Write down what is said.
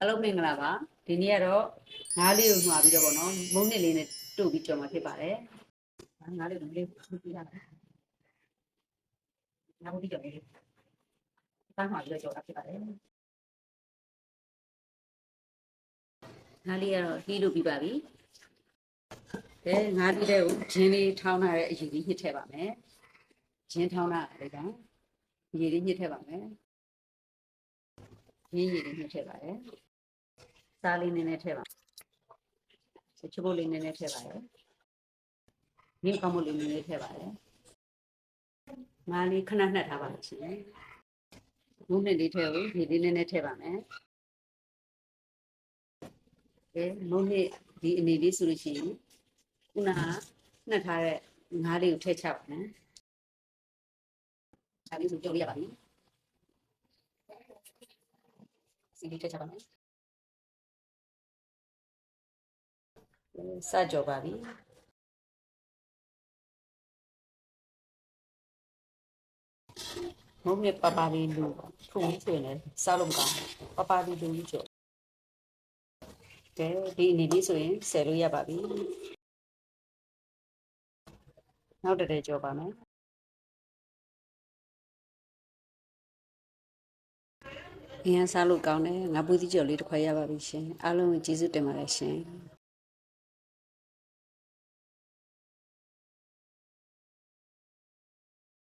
အလုံးမင်္ဂလာပါဒီနေ့ကတော့ငါးလေးကိုနှွာပြီးတော့ပေါ့နော်မုံနစ်လေးနဲ့တို့ပြီးကြော်မှာဖြစ်ပါတယ်ငါးလေးကိုလေးပြီးရတယ်ငါးဘူးကြော်လေးตั้งหอยပြီးတော့ကြော်တာဖြစ်ပါတယ်ငါးလေးကတော့ဟီးလို့ပြီးပါပြီငါးလေးတွေကိုဂျင်းလေးထောင်းထားတဲ့အရည်လေးညှစ်ထည့်ပါမယ်ဂျင်းထောင်းထားတဲ့ကအရည်လေးညှစ်ထည့်ပါမယ်ရင်းရည်လေးညှစ်ထည့်ပါတယ်စားလေးနည်းနည်းထည့်ပါချစ်ဖို့လေးနည်းနည်းထည့်ပါတယ်မြင့်ကောင်းမှုလေးနည်းနည်းထည့်ပါတယ်ငါးလေးခဏနှက်ထားပါလို့ရှင်မုန်းနှစ်လေးထည့်ကိုဒီလေးနည်းနည်းထည့်ပါမယ်မုန်းနှစ်ဒီအနေလေးဆိုလို့ရှိရင်ခုနကနှက်ထားတဲ့ငါးလေးကိုထည့်ချပါမယ်ဒါလေးဆိုကြော်ရပါပြီစီလေးထည့်ချပါမယ်စကြော်ပါပြီမုံမြပပလေးလူထုံးထွင်နေစားလို့မကောင်းပပလေးလူကြီးကြော်ဒီအနေလေးဆိုရင်ဆယ်လို့ရပါပြီနောက်တည်းကြော်ပါမယ်အင်းစားလို့ကောင်းတယ်ငါပူးသီးကြော်လေးတစ်ခွက်ရပါပြီရှင်အားလုံးကျေးဇူးတင်ပါတယ်ရှင်